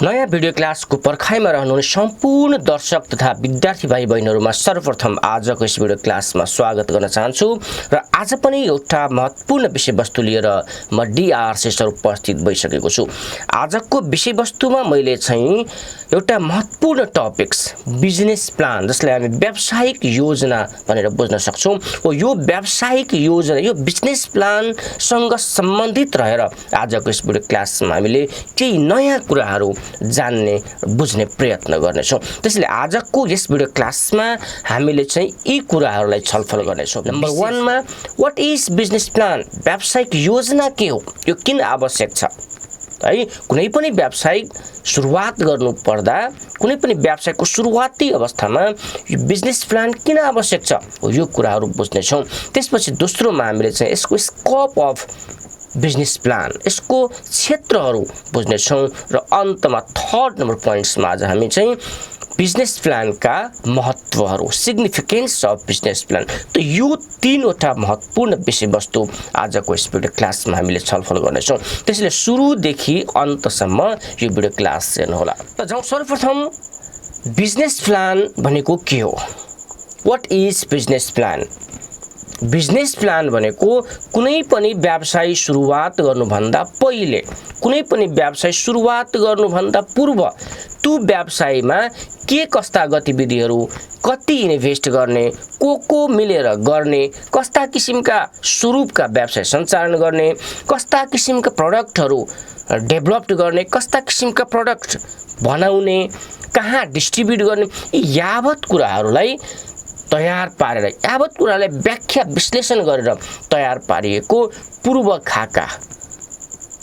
नयाँ भिडियो क्लासको पर्खाइमा रहनुहुने सम्पूर्ण दर्शक तथा विद्यार्थी भाइ बहिनीहरुमा सर्वप्रथम आजको यस भिडियो क्लासमा स्वागत गर्न चाहन्छु र आज पनि एउटा महत्त्वपूर्ण विषयवस्तु लिएर म डीआरसी सर उपस्थित भइसकेको छु। आजको विषयवस्तुमा मैले चाहिँ एउटा महत्त्वपूर्ण टपिक्स बिजनेस प्लान जसलाई हामी व्यावसायिक योजना भनेर बुझ्न सक्छौं हो यो व्यावसायिक योजना यो बिजनेस प्लान सँग सम्बन्धित रहेर आजको यस भिडियो क्लासमा हामीले केही नयाँ कुराहरू जान्ने बुझ्ने प्रयत्न गर्नेछौं। त्यसैले आजको यस भिडियो क्लासमा हामीले चाहिँ यी कुराहरूलाई छलफल गर्नेछौं। नम्बर 1 मा व्हाट इज बिजनेस प्लान व्यावसायिक योजना के हो यो किन आवश्यक छ है कुनै पनि व्यावसायिक सुरुवात गर्नु पर्दा कुनै पनि व्यवसायको सुरुवाती अवस्थामा यो बिजनेस प्लान किन आवश्यक छ हो यो कुराहरू बुझ्नेछौं। त्यसपछि दोस्रोमा हामीले चाहिँ यसको स्कोप अफ बिजनेस प्लान यसको क्षेत्रहरू बुझ्नेछौं र अन्तमा थर्ड नम्बर पोइन्ट्समा आज हामी चाहिँ बिजनेस प्लानका महत्त्वहरू सिग्निफिकेन्स अफ बिजनेस प्लान त यो तीनवटा महत्त्वपूर्ण विषयवस्तु आजको यस भिडियो क्लासमा हामीले छलफल गर्नेछौं। त्यसैले सुरुदेखि अन्तसम्म यो भिडियो क्लास हेर्नुहोला। त जाउँ सर्वप्रथम बिजनेस प्लान भनेको के हो what is business plan. Business plan भनेको कुनै पनि व्यवसाय सुरुवात गर्नुभन्दा पहिले कुनै पनि व्यवसाय सुरुवात गर्नुभन्दा पूर्व त्यो व्यवसायमा के कस्ता गतिविधिहरू कति इन्भेस्ट गर्ने को मिलेर गर्ने कस्ता किसिमका स्वरूपका व्यवसाय सञ्चालन गर्ने कस्ता किसिमका प्रोडक्टहरू डेभलप गर्ने कस्ता किसिमका प्रोडक्ट बनाउने कहाँ डिस्ट्रिब्युट गर्ने यी यावत कुराहरूलाई तयार पारेर यावत कुरालाई व्याख्या विश्लेषण गरेर तयार पारिएको पूर्व खाका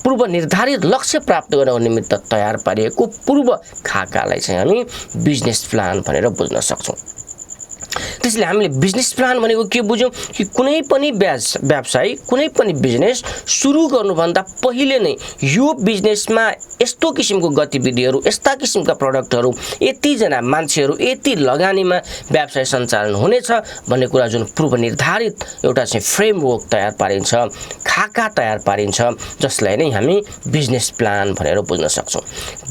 पूर्व निर्धारित लक्ष्य प्राप्त गर्नको निमित्त तयार पारिएको पूर्व खाकालाई चाहिँ हामी बिजनेस प्लान भनेर बुझ्न सक्छौं। त्यसैले हामीले बिजनेस प्लान भनेको के बुझ्यौं कि कुनै पनि व्यवसाय कुनै पनि बिजनेस सुरु गर्नुभन्दा पहिले नै यो बिजनेसमा यस्तो किसिमको गतिविधिहरू यस्ता किसिमका प्रोडक्टहरू यति जना मान्छेहरू यति लगानीमा व्यवसाय सञ्चालन हुनेछ भन्ने कुरा जुन पूर्व निर्धारित एउटा चाहिँ फ्रेमवर्क तयार पारिन्छ खाका तयार पारिन्छ जसलाई नै हामी बिजनेस प्लान भनेर बुझ्न सक्छौं।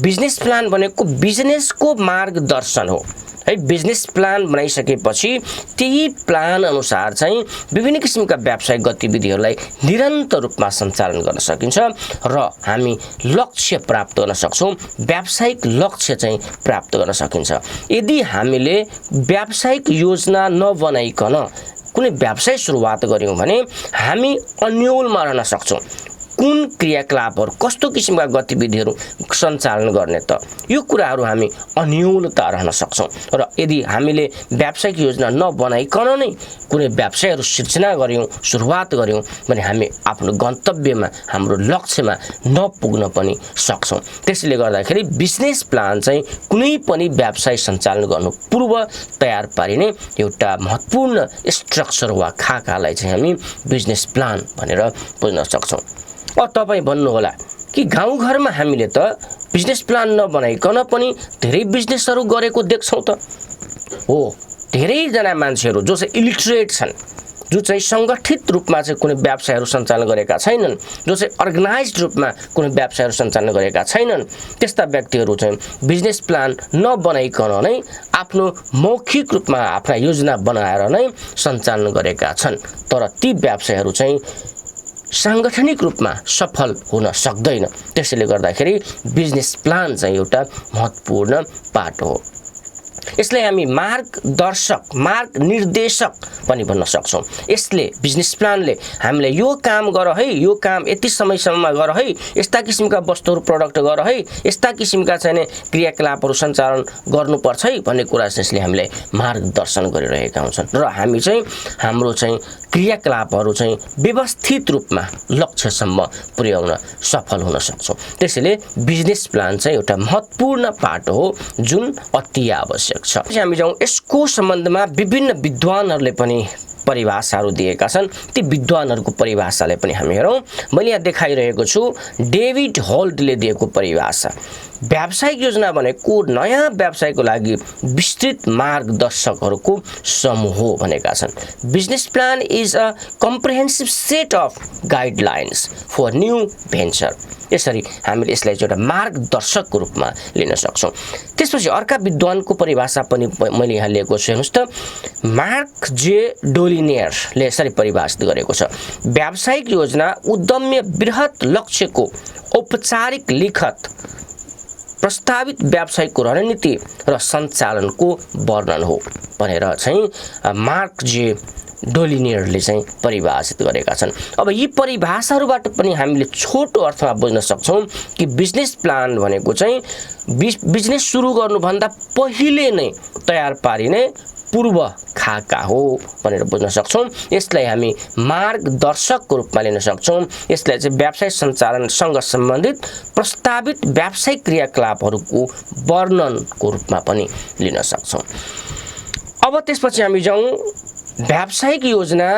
बिजनेस प्लान भनेको बिजनेसको मार्गदर्शन हो है। बिजनेस प्लान बनाइसकेपछि त्यही प्लान अनुसार चाहिँ विभिन्न किसिमका व्यावसायिक गतिविधिहरूलाई निरन्तर रूपमा सञ्चालन गर्न सकिन्छ र हामी लक्ष्य प्राप्त गर्न सक्छौं व्यावसायिक लक्ष्य चाहिँ प्राप्त गर्न सकिन्छ। यदि हामीले व्यावसायिक योजना नबनाइकन कुनै व्यवसाय सुरुवात गर्यौं भने हामी अन्योलमा रहन सक्छौं। कुन क्रियाकलापहरू कस्तो किसिमका गतिविधिहरू सञ्चालन गर्ने त यो कुराहरू हामी अन्योलता रहन सक्छौं र यदि हामीले व्यावसायिक योजना नबनाइकन नै कुनै व्यवसायहरू सृजना गर्यौं सुरुवात गर्यौं भने हामी आफ्नो गन्तव्यमा हाम्रो लक्ष्यमा नपुग्न पनि सक्छौं। त्यसैले गर्दाखेरि बिजनेस प्लान चाहिँ कुनै पनि व्यवसाय सञ्चालन गर्नु पूर्व तयार पारिने एउटा महत्त्वपूर्ण स्ट्रक्चर वा खाकालाई चाहिँ हामी बिजनेस प्लान भनेर बुझ्न सक्छौं। तपाई भन्नु होला कि गाउँघरमा हामीले त बिजनेस प्लान नबनाइकन पनि धेरै बिजनेसहरू गरेको देख्छौं त हो। धेरै जना मान्छेहरू जो चाहिँ इलिटरेट छन् जो चाहिँ संगठित रूपमा चाहिँ कुनै व्यवसायहरू सञ्चालन गरेका छैनन् जो चाहिँ अर्गनाइज्ड रूपमा कुनै व्यवसायहरू सञ्चालन गरेका छैनन् त्यस्ता व्यक्तिहरू चाहिँ बिजनेस प्लान नबनाइकन नै आफ्नो मौखिक रूपमा आफ्ना योजना बनाएर नै सञ्चालन गरेका छन् तर ती व्यवसायहरू चाहिँ सांगठनिक रूपमा सफल हुन सक्दैन। त्यसैले गर्दाखेरि बिजनेस प्लान चाहिँ एउटा महत्त्वपूर्ण पार्ट हो। यसलाई हामी मार्गदर्शक मार्ग निर्देशक पनि भन्न सक्छौं। यसले बिजनेस प्लानले हामीलाई यो काम गर है यो काम यति समयसम्ममा गर है यस्ता किसिमका वस्तुहरू प्रोडक्ट गर है यस्ता किसिमका चाहिँ क्रियाकलापहरू सञ्चालन गर्नुपर्छ है भन्ने कुरा चाहिँ यसले हामीलाई मार्गदर्शन गरिरहेका हुन्छन् र हामी चाहिँ हाम्रो चाहिँ क्रियाकलापहरू चाहिँ व्यवस्थित रूपमा लक्ष्यसम्म पुर्याउन सफल हुन सक्छौं। त्यसैले बिजनेस प्लान चाहिँ एउटा महत्त्वपूर्ण पार्ट हो जुन अति आवश्यक छ। हामी जाउँ यसको सम्बन्धमा विभिन्न विद्वानहरूले पनि परिभाषाहरू दिएका छन् ती विद्वानहरूको परिभाषालाई पनि हामी हेरौँ। मैले यहाँ देखाइरहेको छु डेभिड होल्टले दिएको परिभाषा। व्यावसायिक योजना भनेको नयाँ व्यवसायको लागि विस्तृत मार्गदर्शकहरूको समूह हो भनेका छन्। Business plan is a comprehensive set of guidelines for new venture. यसरी हामीले यसलाई एउटा मार्गदर्शकको रूपमा लिन सक्छौँ। त्यसपछि अर्का विद्वानको परिभाषा पनि मैले यहाँ लिएको छु। हेर्नुहोस् त, मार्क जे डोलिनियरले यसरी परिभाषित गरेको छ, व्यावसायिक योजना उद्यम्य बृहत लक्ष्यको औपचारिक लिखत, प्रस्तावित व्यावसायिक रणनीति र सञ्चालनको वर्णन हो भनेर चाहिँ मार्क जे डोलिनियरले चाहिँ परिभाषित गरेका छन्। अब यी परिभाषाहरूबाट पनि हामीले छोटो अर्थमा बुझ्न सक्छौँ कि बिजनेस प्लान भनेको चाहिँ बिजनेस सुरु गर्नुभन्दा पहिले नै तयार पारिने पूर्व खाका हो भनेर बुझ्न सक्छौँ। यसलाई हामी मार्गदर्शकको रूपमा लिन सक्छौँ। यसलाई चाहिँ व्यवसाय सञ्चालनसँग सम्बन्धित प्रस्तावित व्यावसायिक क्रियाकलापहरूको वर्णनको रूपमा पनि लिन सक्छौँ। अब त्यसपछि हामी जाउँ व्यावसायिक योजना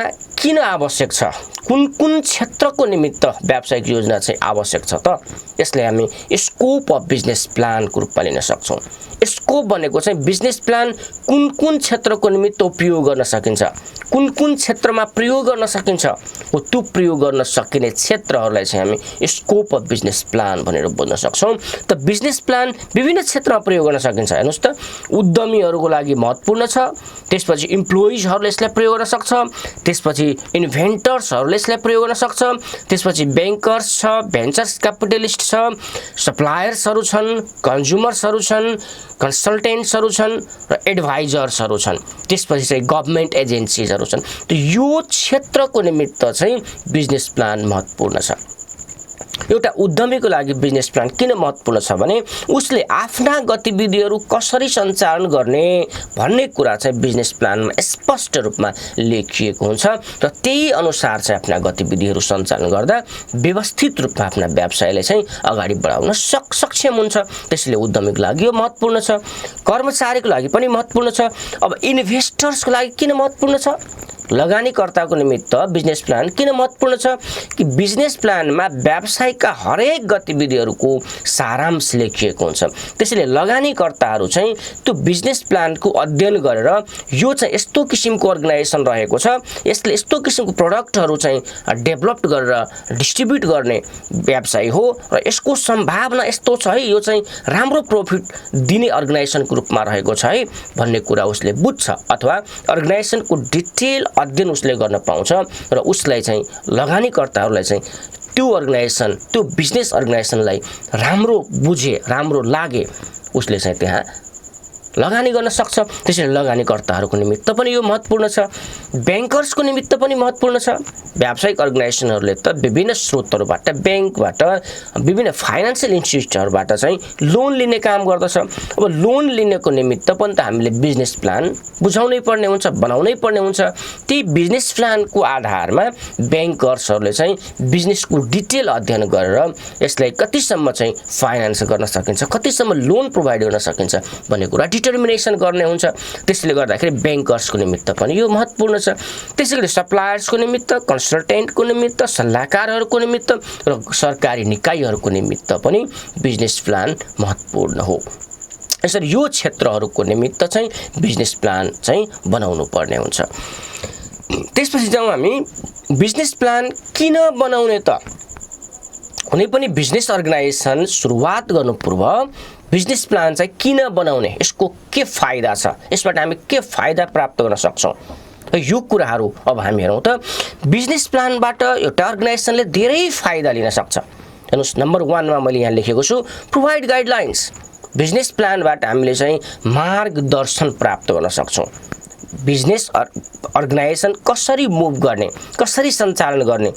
किन आवश्यक छ, कुन कुन क्षेत्रको निमित्त व्यावसायिक योजना चाहिँ आवश्यक छ त, यसलाई हामी स्कोप अफ बिजनेस प्लानको रूपमा लिन सक्छौँ। स्कोप भनेको चाहिँ बिजनेस प्लान कुन कुन क्षेत्रको निमित्त उपयोग गर्न सकिन्छ, कुन कुन क्षेत्रमा प्रयोग गर्न सकिन्छ, हो त्यो प्रयोग गर्न सकिने क्षेत्रहरूलाई चाहिँ हामी स्कोप अफ बिजनेस प्लान भनेर बुझ्न सक्छौँ। त बिजनेस प्लान विभिन्न क्षेत्रमा प्रयोग गर्न सकिन्छ। हेर्नुहोस् त, उद्यमीहरूको लागि महत्त्वपूर्ण छ, त्यसपछि इम्प्लोइजहरूले यसलाई प्रयोग गर्न सक्छ, त्यसपछि इन्भेन्टर्सहरूले यसलाई प्रयोग गर्न सक्छ, त्यसपछि ब्याङ्कर्स छ, भेन्चर्स क्यापिटलिस्ट छ, सप्लायर्सहरू छन्, कन्ज्युमर्सहरू छन्, कन्सल्टेन्ट्सहरू छन् र एडभाइजर्सहरू छन्, त्यसपछि चाहिँ गभर्मेन्ट एजेन्सिजहरू छन्। त यो क्षेत्रको निमित्त चाहिँ बिजनेस प्लान महत्त्वपूर्ण छ। एउटा उद्यमीको लागि बिजनेस प्लान किन महत्त्वपूर्ण छ भने उसले आफ्ना गतिविधिहरू कसरी सञ्चालन गर्ने भन्ने कुरा चाहिँ बिजनेस प्लानमा स्पष्ट रूपमा लेखिएको हुन्छ र त्यही अनुसार चाहिँ आफ्ना गतिविधिहरू सञ्चालन गर्दा व्यवस्थित रूपमा आफ्ना व्यवसायलाई चाहिँ अगाडि बढाउन सक्षम हुन्छ। त्यसैले उद्यमीको लागि यो महत्त्वपूर्ण छ, कर्मचारीको लागि पनि महत्त्वपूर्ण छ। अब इन्भेस्टर्सको लागि किन महत्त्वपूर्ण छ, लगानीकर्ताको निमित्त बिजनेस प्लान किन महत्त्वपूर्ण छ कि बिजनेस प्लानमा व्यवसायका हरेक गतिविधिहरूको सारांश लेखिएको हुन्छ। त्यसैले लगानीकर्ताहरू चाहिँ त्यो बिजनेस प्लानको अध्ययन गरेर यो चाहिँ यस्तो किसिमको अर्गनाइजेसन रहेको छ, यसले यस्तो किसिमको प्रडक्टहरू चाहिँ डेभलप गरेर डिस्ट्रिब्युट गर्ने व्यवसाय हो र यसको सम्भावना यस्तो छ है, यो चाहिँ राम्रो प्रफिट दिने अर्गनाइजेसनको रूपमा रहेको छ है भन्ने कुरा उसले बुझ्छ, अथवा अर्गनाइजेसनको डिटेल अध्ययन उसले गर्न पाउँछ र उसलाई चाहिँ लगानीकर्ताहरूलाई चाहिँ त्यो अर्गनाइजेसन, त्यो बिजनेस अर्गनाइजेसनलाई राम्रो बुझे, राम्रो लागे उसले चाहिँ त्यहाँ लगानी गर्न सक्छ। त्यसैले लगानीकर्ताहरूको निमित्त पनि यो महत्त्वपूर्ण छ। ब्याङ्कर्सको निमित्त पनि महत्त्वपूर्ण छ। व्यावसायिक अर्गनाइजेसनहरूले त विभिन्न स्रोतहरूबाट, ब्याङ्कबाट, विभिन्न फाइनेन्सियल इन्स्टिट्युटहरूबाट चाहिँ लोन लिने काम गर्दछ। अब लोन लिनेको निमित्त पनि त हामीले बिजनेस प्लान बुझाउनै पर्ने हुन्छ, बनाउनै पर्ने हुन्छ। त्यही बिजनेस प्लानको आधारमा ब्याङ्कर्सहरूले चाहिँ बिजनेसको डिटेल अध्ययन गरेर यसलाई कतिसम्म चाहिँ फाइनेन्स गर्न सकिन्छ, कतिसम्म लोन प्रोभाइड गर्न सकिन्छ भन्ने कुरा डिटर्मिनेसन गर्ने हुन्छ। त्यसले गर्दाखेरि ब्याङ्कर्सको निमित्त पनि यो महत्त्वपूर्ण छ। त्यसैगरी सप्लायर्सको निमित्त, कन्सल्टेन्टको निमित्त, सल्लाहकारहरूको निमित्त र सरकारी निकायहरूको निमित्त पनि बिजनेस प्लान महत्त्वपूर्ण हो। यसरी यो क्षेत्रहरूको निमित्त चाहिँ बिजनेस प्लान चाहिँ बनाउनु पर्ने हुन्छ। त्यसपछि जाउँ हामी बिजनेस प्लान किन बनाउने त। कुनै पनि बिजनेस अर्गनाइजेसन सुरुवात गर्नु पूर्व बिजनेस प्लान चाहिँ किन बनाउने, यसको के फाइदा छ, यसबाट हामी के फाइदा प्राप्त गर्न सक्छौँ, यो कुराहरू अब हामी हेरौँ त। बिजनेस प्लानबाट एउटा अर्गनाइजेसनले धेरै फाइदा लिन सक्छ। हेर्नुहोस्, नम्बर 1 मा मैले यहाँ लेखेको छु प्रोभाइड गाइडलाइन्स। बिजनेस प्लानबाट हामीले चाहिँ मार्गदर्शन प्राप्त गर्न सक्छौँ। बिजनेस अर्गनाइजेसन कसरी मुभ गर्ने, कसरी सञ्चालन गर्ने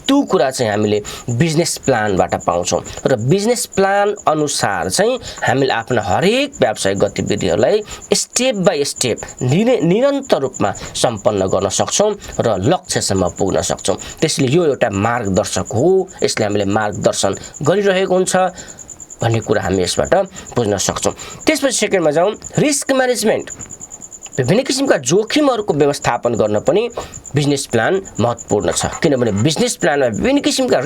त्यो कुरा चाहिँ हामीले बिजनेस प्लानबाट पाउँछौँ र बिजनेस प्लान अनुसार चाहिँ हामीले आफ्ना हरेक व्यावसायिक गतिविधिहरूलाई स्टेप बाई स्टेप निरन्तर रूपमा सम्पन्न गर्न सक्छौँ र लक्ष्यसम्म पुग्न सक्छौँ। त्यसैले यो एउटा मार्गदर्शक हो, यसले हामीले मार्गदर्शन गरिरहेको हुन्छ भन्ने कुरा हामी यसबाट बुझ्न सक्छौँ। त्यसपछि सेकेन्डमा जाउँ रिस्क म्यानेजमेन्ट। विभिन्न किसिमका जोखिमहरूको व्यवस्थापन गर्न पनि बिजनेस प्लान महत्त्वपूर्ण छ। किनभने बिजनेस प्लानमा विभिन्न किसिमका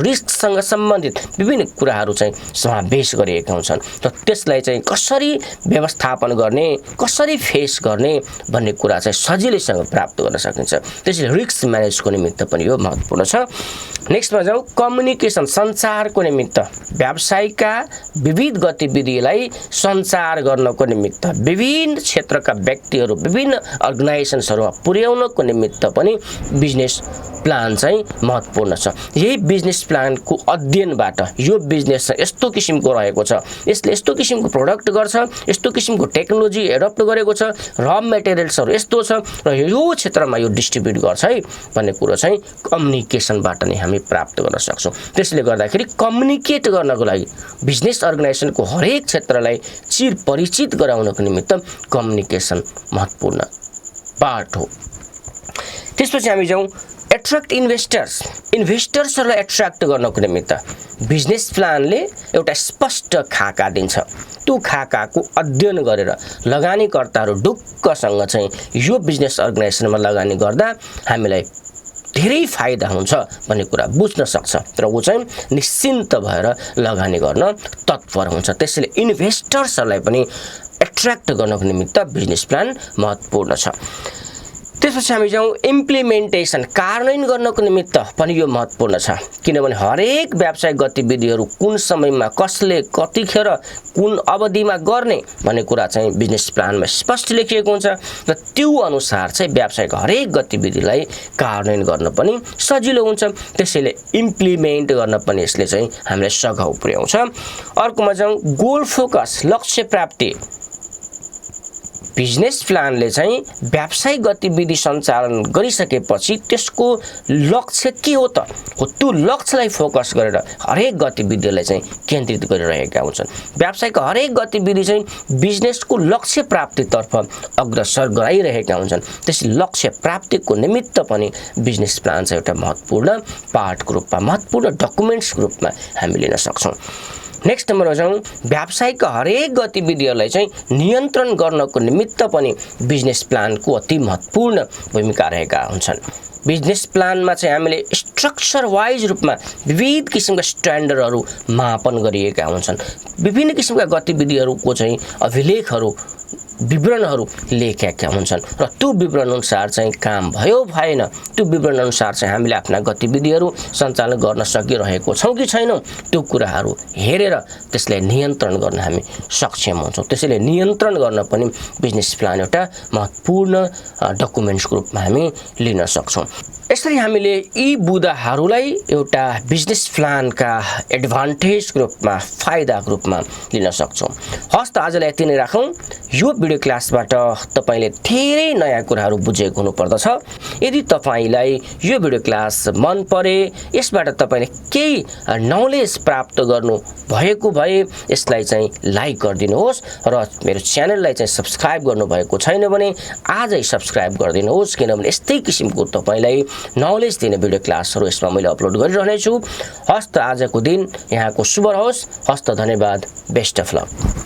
रिस्कसँग सम्बन्धित विभिन्न कुराहरू चाहिँ समावेश गरिएका हुन्छन् र त्यसलाई चाहिँ कसरी व्यवस्थापन गर्ने, कसरी फेस गर्ने भन्ने कुरा चाहिँ सजिलैसँग प्राप्त गर्न सकिन्छ। त्यसैले रिस्क म्यानेजको निमित्त पनि यो महत्त्वपूर्ण छ। नेक्स्टमा जाउँ, कम्युनिकेसन, सञ्चारको निमित्त व्यवसायका विविध गतिविधिलाई सञ्चार गर्नको निमित्त विभिन्न क्षेत्रका व्यक्तिहरू, विभिन्न अर्गनाइजेसन्सहरूमा पुर्याउनको निमित्त पनि बिजनेस प्लान चाहिँ महत्त्वपूर्ण छ। यही बिजनेस प्लानको अध्ययनबाट यो बिजनेस यस्तो किसिमको रहेको छ, यसले यस्तो किसिमको प्रोडक्ट गर्छ, यस्तो किसिमको टेक्नोलोजी एडप्ट गरेको छ, र मेटेरियल्सहरू यस्तो छ र यो क्षेत्रमा यो डिस्ट्रिब्युट गर्छ है भन्ने कुरो चाहिँ कम्युनिकेसनबाट नै हामी प्राप्त गर्न सक्छौँ। त्यसले गर्दाखेरि कम्युनिकेट गर्नको लागि बिजनेस अर्गनाइजेसनको हरेक क्षेत्रलाई चिर परिचित गराउनको निमित्त कम्युनिकेसन महत्त्वपूर्ण पार्ट हो। त्यसपछि हामी जाउँ एट्र्याक्ट इन्भेस्टर्सहरूलाई एट्र्याक्ट गर्नको निमित्त बिजनेस प्लानले एउटा स्पष्ट खाका दिन्छ। त्यो खाकाको अध्ययन गरेर लगानीकर्ताहरू ढुक्कसँग चाहिँ यो बिजनेस अर्गनाइजेसनमा लगानी गर्दा हामीलाई धेरै फाइदा हुन्छ भन्ने कुरा बुझ्न सक्छ र ऊ चाहिँ निश्चिन्त भएर लगानी गर्न तत्पर हुन्छ। त्यसैले इन्भेस्टर्सहरूलाई पनि एट्र्याक्ट गर्नको निमित्त बिजनेस प्लान महत्त्वपूर्ण छ। त्यसपछि हामी जाउँ इम्प्लिमेन्टेसन, कार्यान्वयन गर्नको निमित्त पनि यो महत्त्वपूर्ण छ। किनभने हरेक व्यावसायिक गतिविधिहरू कुन समयमा, कसले, कतिखेर, कुन अवधिमा गर्ने भन्ने कुरा चाहिँ बिजनेस प्लानमा स्पष्ट लेखिएको हुन्छ र त्यो अनुसार चाहिँ व्यावसायिक हरेक गतिविधिलाई कार्यान्वयन गर्न पनि सजिलो हुन्छ। त्यसैले इम्प्लिमेन्ट गर्न पनि यसले चाहिँ हामीलाई सघाउ पुर्याउँछ। अर्कोमा जाउँ गोल फोकस, लक्ष्य प्राप्ति। बिजनेस प्लानले चाहिँ व्यावसायिक गतिविधि सञ्चालन गरिसकेपछि त्यसको लक्ष्य के हो त, हो त्यो लक्ष्यलाई फोकस गरेर हरेक गतिविधिलाई चाहिँ केन्द्रित गरिरहेका हुन्छन्। व्यावसायिक हरेक गतिविधि चाहिँ बिजनेसको लक्ष्य प्राप्तितर्फ अग्रसर गराइरहेका हुन्छन्। त्यसैले लक्ष्य प्राप्तिको निमित्त पनि बिजनेस प्लान चाहिँ एउटा महत्त्वपूर्ण पार्टको रूपमा, महत्त्वपूर्ण डकुमेन्ट्सको रूपमा हामी लिन सक्छौँ। नेक्स्ट नम्बरमा जाउँ, व्यावसायिक हरेक गतिविधिहरूलाई चाहिँ नियन्त्रण गर्नको निमित्त पनि बिजनेस प्लानको अति महत्त्वपूर्ण भूमिका रहेका हुन्छन्। बिजनेस प्लानमा चाहिँ हामीले स्ट्रक्चर वाइज रूपमा विविध किसिमका स्ट्यान्डर्डहरू मापन गरिएका हुन्छन्। विभिन्न किसिमका गतिविधिहरूको चाहिँ अभिलेखहरू, विवरणहरू लेखेका हुन्छन् र त्यो विवरण अनुसार चाहिँ काम भयो भएन, त्यो विवरण अनुसार चाहिँ हामीले आफ्ना गतिविधिहरू सञ्चालन गर्न सकिरहेको छौँ कि छैनौँ, त्यो कुराहरू हेरेर त्यसलाई नियन्त्रण गर्न हामी सक्षम हुन्छौँ। त्यसैले नियन्त्रण गर्न पनि बिजनेस प्लान एउटा महत्त्वपूर्ण डकुमेन्ट्सको रूपमा हामी लिन सक्छौँ। यसरी हामीले यी बुदाहरूलाई एउटा बिजनेस प्लानका एडभान्टेजको रूपमा, फाइदाको रूपमा लिन सक्छौँ। हस् त आजलाई यति नै राखौँ। यो भिडियो क्लासबाट तपाईँले धेरै नयाँ कुराहरू बुझेको हुनुपर्दछ। यदि तपाईँलाई यो भिडियो क्लास मन परे, यसबाट तपाईँले केही नलेज प्राप्त गर्नु भएको भए यसलाई चाहिँ लाइक गरिदिनुहोस् र मेरो च्यानललाई चाहिँ सब्सक्राइब गर्नुभएको छैन भने आजै सब्सक्राइब गरिदिनुहोस्। किनभने यस्तै किसिमको तपाईँलाई नलेज दिने भिडियो क्लासहरू यसमा मैले अपलोड गरिरहनेछु। हस्त आजको दिन यहाँको शुभ रहोस्। हस्त धन्यवाद। Best of lock.